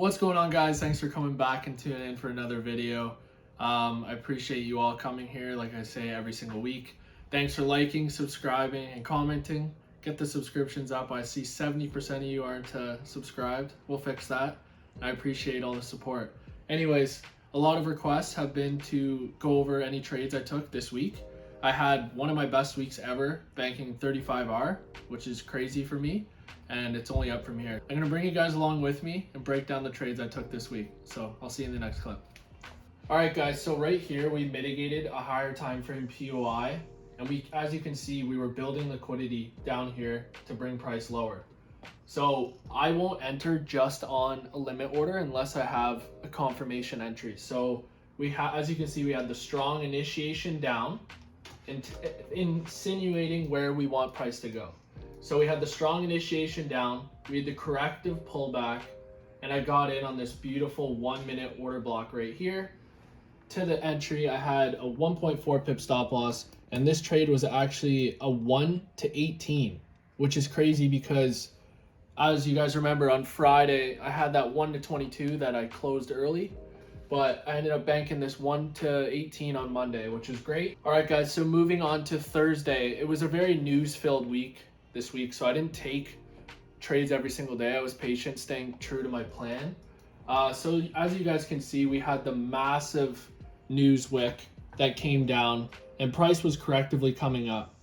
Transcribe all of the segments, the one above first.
What's going on, guys? Thanks for coming back and tuning in for another video. I appreciate you all coming here, like I say, every single week. Thanks for liking, subscribing, and commenting. Get the subscriptions up. I see 70% of you aren't subscribed. We'll fix that. I appreciate all the support. Anyways, a lot of requests have been to go over any trades I took this week. I had one of my best weeks ever, banking 35R, which is crazy for me, and it's only up from here. I'm gonna bring you guys along with me and break down the trades I took this week. So I'll see you in the next clip. All right, guys, so right here, we mitigated a higher time frame POI, and as you can see, we were building liquidity down here to bring price lower. So I won't enter just on a limit order unless I have a confirmation entry. So as you can see, we had the strong initiation down, insinuating where we want price to go. So we had the strong initiation down, we had the corrective pullback, and I got in on this beautiful 1 minute order block right here. To the entry, I had a 1.4 pip stop loss, and this trade was actually a 1 to 18, which is crazy because, as you guys remember, on Friday, I had that 1 to 22 that I closed early, but I ended up banking this 1 to 18 on Monday, which is great. All right, guys, so moving on to Thursday, it was a very news-filled week this week, so I didn't take trades every single day. I was patient, staying true to my plan. So as you guys can see, we had the massive news wick that came down, and price was correctively coming up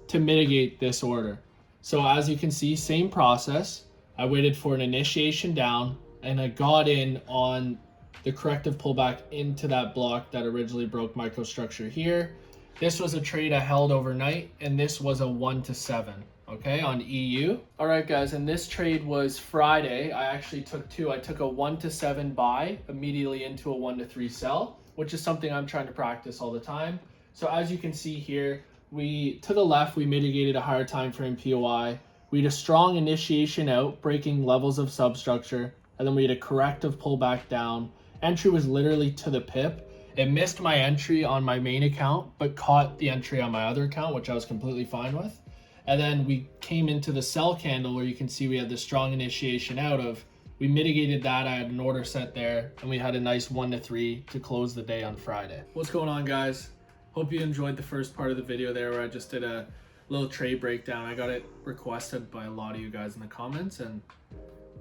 to mitigate this order. So as you can see, same process. I waited for an initiation down, and I got in on the corrective pullback into that block that originally broke microstructure here. This was a trade I held overnight, and this was a 1 to 7. Okay, on EU. All right, guys, and this trade was Friday. I actually took two. I took a 1 to 7 buy immediately into a 1 to 3 sell, which is something I'm trying to practice all the time. So as you can see here, to the left, we mitigated a higher time frame POI. We had a strong initiation out, breaking levels of substructure, and then we had a corrective pullback down. Entry was literally to the pip. It missed my entry on my main account, but caught the entry on my other account, which I was completely fine with. And then we came into the sell candle where you can see we had the strong initiation out of. We mitigated that. I had an order set there, and we had a nice 1 to 3 to close the day on Friday. What's going on, guys? Hope you enjoyed the first part of the video there where I just did a little trade breakdown. I got it requested by a lot of you guys in the comments, and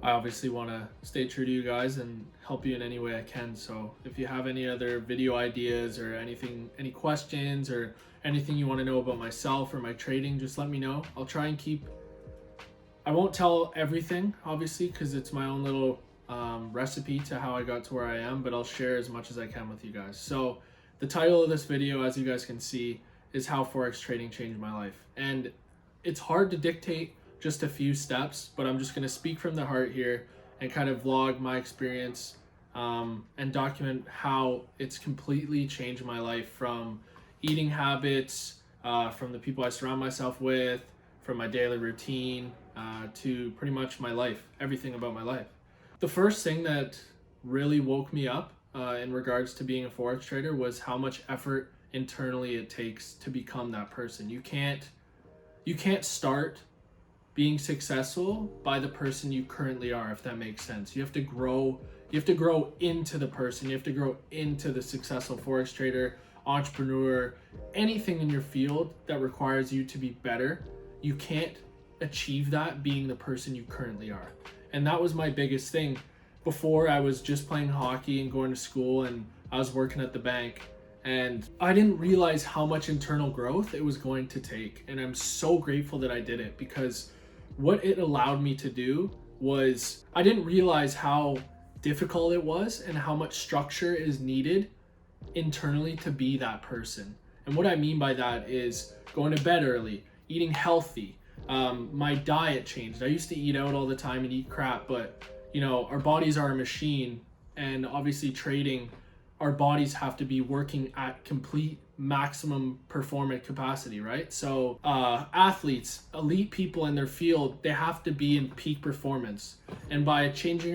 I obviously want to stay true to you guys and help you in any way I can. So if you have any other video ideas or anything, any questions or anything you want to know about myself or my trading, just let me know. I'll try and I won't tell everything, obviously, because it's my own little recipe to how I got to where I am, but I'll share as much as I can with you guys. So the title of this video, as you guys can see, is How Forex Trading Changed My Life. And it's hard to dictate just a few steps, but I'm just going to speak from the heart here and kind of vlog my experience and document how it's completely changed my life, from eating habits, from the people I surround myself with, from my daily routine, to pretty much my life, everything about my life. The first thing that really woke me up in regards to being a Forex trader was how much effort internally it takes to become that person. You can't start being successful by the person you currently are, if that makes sense. You have to grow into the person. You have to grow into the successful Forex trader, entrepreneur, anything in your field that requires you to be better. You can't achieve that being the person you currently are. And that was my biggest thing. Before, I was just playing hockey and going to school, and I was working at the bank, and I didn't realize how much internal growth it was going to take. And I'm so grateful that I did it, because what it allowed me to do was, I didn't realize how difficult it was and how much structure is needed internally to be that person. And what I mean by that is going to bed early, eating healthy. My diet changed. I used to eat out all the time and eat crap, but our bodies are a machine, and obviously trading, our bodies have to be working at complete maximum performance capacity, right? So athletes, elite people in their field, they have to be in peak performance. And by changing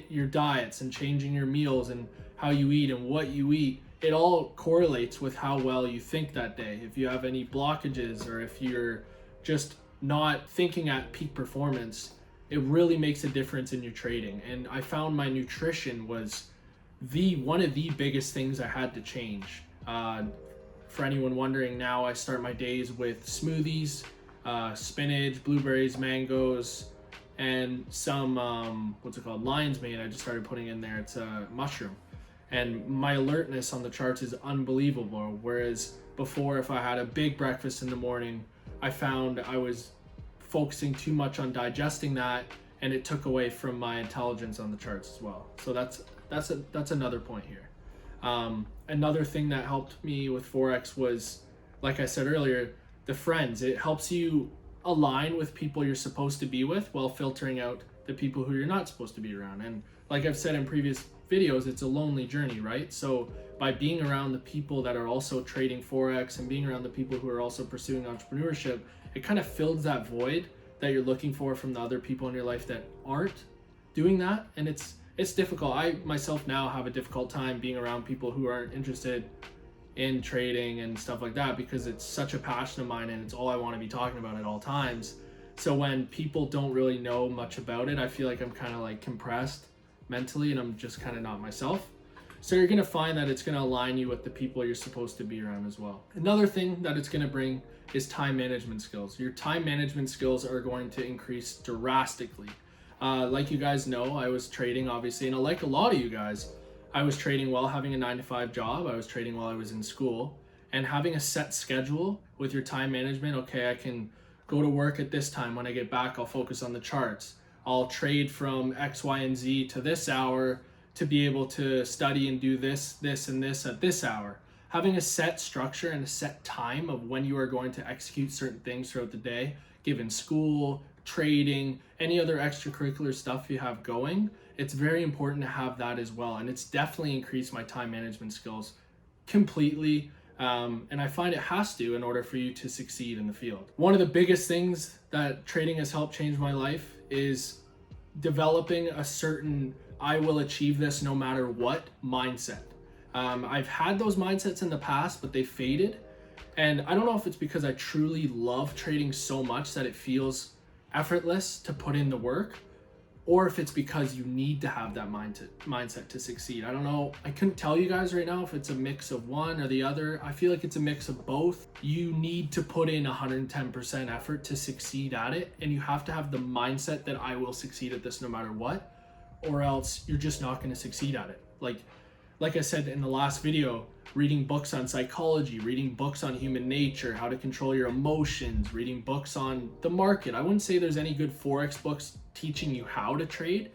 your diets and changing your meals and how you eat and what you eat, it all correlates with how well you think that day. If you have any blockages, or if you're just not thinking at peak performance, it really makes a difference in your trading. And I found my nutrition was one of the biggest things I had to change. For anyone wondering, now I start my days with smoothies, spinach, blueberries, mangoes, and some lion's mane. I just started putting in there. It's a mushroom, and my alertness on the charts is unbelievable. Whereas before, if I had a big breakfast in the morning, I found I was focusing too much on digesting that, and it took away from my intelligence on the charts as well. So that's another point here. Another thing that helped me with Forex was, like I said earlier, the friends. It helps you align with people you're supposed to be with while filtering out the people who you're not supposed to be around. And like I've said in previous videos, it's a lonely journey, right? So by being around the people that are also trading Forex and being around the people who are also pursuing entrepreneurship, it kind of fills that void that you're looking for from the other people in your life that aren't doing that. And it's difficult. I myself now have a difficult time being around people who aren't interested in trading and stuff like that, because it's such a passion of mine and it's all I want to be talking about at all times. So when people don't really know much about it, I feel like I'm kind of like compressed mentally and I'm just kind of not myself. So you're going to find that it's going to align you with the people you're supposed to be around as well. Another thing that it's going to bring is time management skills. Your time management skills are going to increase drastically. Like you guys know, I was trading obviously, and like a lot of you guys, I was trading while having a 9-to-5 job. I was trading while I was in school, and having a set schedule with your time management. Okay, I can go to work at this time. When I get back, I'll focus on the charts. I'll trade from X, Y, and Z to this hour to be able to study and do this, this, and this at this hour. Having a set structure and a set time of when you are going to execute certain things throughout the day, given school, trading, any other extracurricular stuff you have going, it's very important to have that as well. And it's definitely increased my time management skills completely. And I find it has to in order for you to succeed in the field. One of the biggest things that trading has helped change my life is developing a certain I will achieve this no matter what mindset. I've had those mindsets in the past, but they faded. And I don't know if it's because I truly love trading so much that it feels effortless to put in the work, or if it's because you need to have that mindset to succeed. I don't know. I couldn't tell you guys right now if it's a mix of one or the other. I feel like it's a mix of both. You need to put in 110% effort to succeed at it, and you have to have the mindset that I will succeed at this no matter what, or else you're just not going to succeed at it. Like I said in the last video, reading books on psychology, reading books on human nature, how to control your emotions, reading books on the market. I wouldn't say there's any good Forex books teaching you how to trade,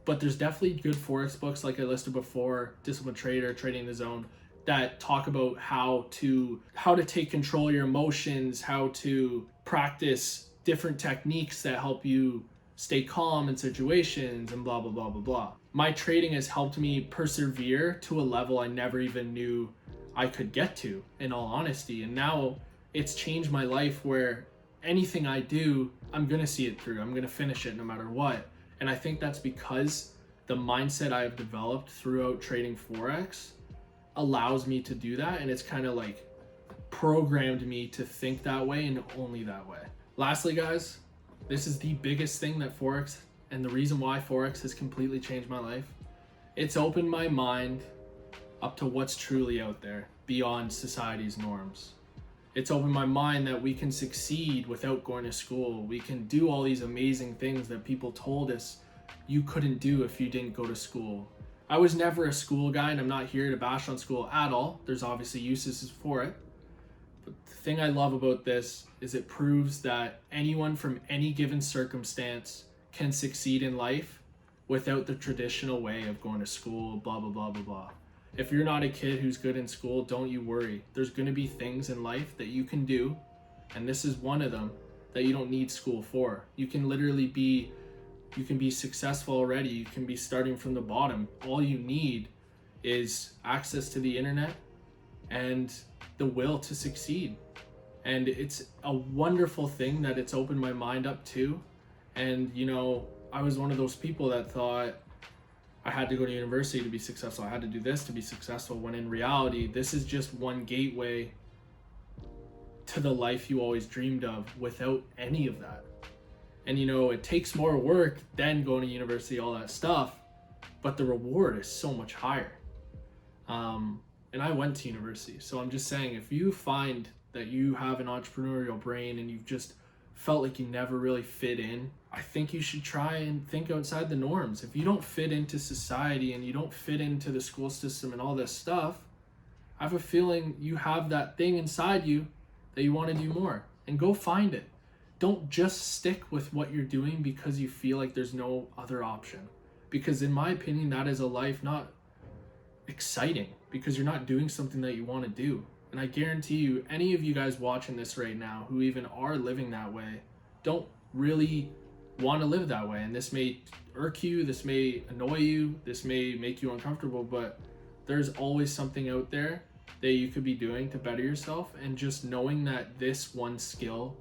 but there's definitely good Forex books like I listed before, Disciplined Trader, Trading the Zone, that talk about how to take control of your emotions, how to practice different techniques that help you stay calm in situations, and blah, blah, blah, blah, blah. My trading has helped me persevere to a level I never even knew I could get to, in all honesty. And now it's changed my life where anything I do, I'm gonna see it through. I'm gonna finish it no matter what. And I think that's because the mindset I have developed throughout trading Forex allows me to do that. And it's kind of like programmed me to think that way and only that way. Lastly, guys, this is the biggest thing that Forex, and the reason why Forex has completely changed my life. It's opened my mind up to what's truly out there beyond society's norms. It's opened my mind that we can succeed without going to school. We can do all these amazing things that people told us you couldn't do if you didn't go to school. I was never a school guy, and I'm not here to bash on school at all. There's obviously uses for it. But the thing I love about this is it proves that anyone from any given circumstance can succeed in life without the traditional way of going to school, blah, blah, blah, blah, blah. If you're not a kid who's good in school, don't you worry. There's going to be things in life that you can do, and this is one of them, that you don't need school for. You can literally be successful already. You can be starting from the bottom. All you need is access to the internet and the will to succeed. And it's a wonderful thing that it's opened my mind up to. And, you know, I was one of those people that thought I had to go to university to be successful. I had to do this to be successful, when in reality, this is just one gateway to the life you always dreamed of without any of that. And it takes more work than going to university, all that stuff, but the reward is so much higher. And I went to university, so I'm just saying, if you find that you have an entrepreneurial brain and you've just felt like you never really fit in, I think you should try and think outside the norms. If you don't fit into society and you don't fit into the school system and all this stuff, I have a feeling you have that thing inside you that you want to do more, and go find it. Don't just stick with what you're doing because you feel like there's no other option. Because in my opinion, that is a life not exciting, because you're not doing something that you want to do. And I guarantee you, any of you guys watching this right now who even are living that way don't really want to live that way. And this may irk you, this may annoy you, this may make you uncomfortable, but there's always something out there that you could be doing to better yourself. And just knowing that this one skill,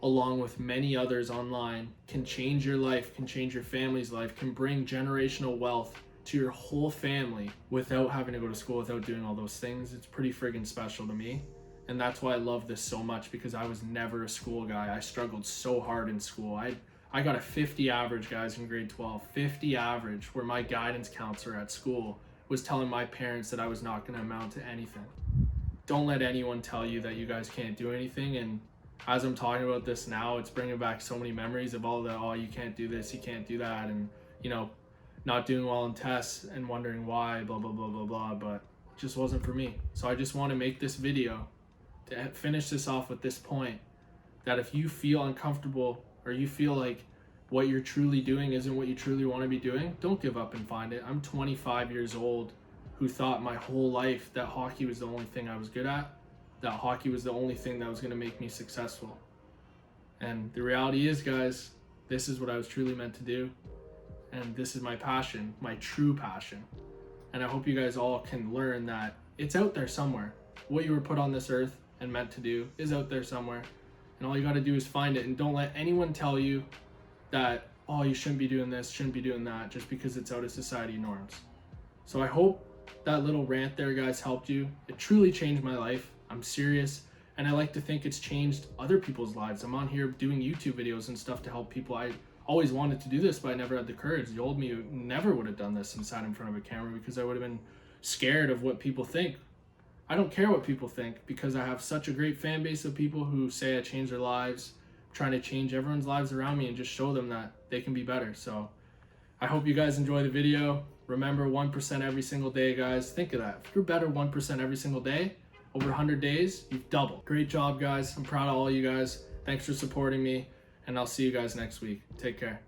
along with many others online, can change your life, can change your family's life, can bring generational wealth to your whole family without having to go to school, without doing all those things. It's pretty friggin' special to me. And that's why I love this so much, because I was never a school guy. I struggled so hard in school. I got a 50 average, guys, in grade 12. 50 average, where my guidance counselor at school was telling my parents that I was not going to amount to anything. Don't let anyone tell you that you guys can't do anything. And as I'm talking about this now, it's bringing back so many memories of all the, oh, you can't do this, you can't do that, and not doing well in tests and wondering why, blah, blah, blah, blah, blah, but it just wasn't for me. So I just want to make this video to finish this off with this point, that if you feel uncomfortable or you feel like what you're truly doing isn't what you truly want to be doing, don't give up and find it. I'm 25 years old who thought my whole life that hockey was the only thing I was good at, that hockey was the only thing that was going to make me successful. And the reality is, guys, this is what I was truly meant to do. And this is my passion, my true passion. And I hope you guys all can learn that it's out there somewhere. What you were put on this earth and meant to do is out there somewhere. And all you got to do is find it. And don't let anyone tell you that, oh, you shouldn't be doing this, shouldn't be doing that, just because it's out of society norms. So I hope that little rant there, guys, helped you. It truly changed my life. I'm serious. And I like to think it's changed other people's lives. I'm on here doing YouTube videos and stuff to help people. I always wanted to do this, but I never had the courage. The old me never would have done this and sat in front of a camera, because I would have been scared of what people think. I don't care what people think, because I have such a great fan base of people who say I changed their lives. I'm trying to change everyone's lives around me and just show them that they can be better. So I hope you guys enjoy the video. Remember, 1% every single day, guys. Think of that. If you're better 1% every single day, over 100 days, you've doubled. Great job, guys. I'm proud of all you guys. Thanks for supporting me. And I'll see you guys next week. Take care.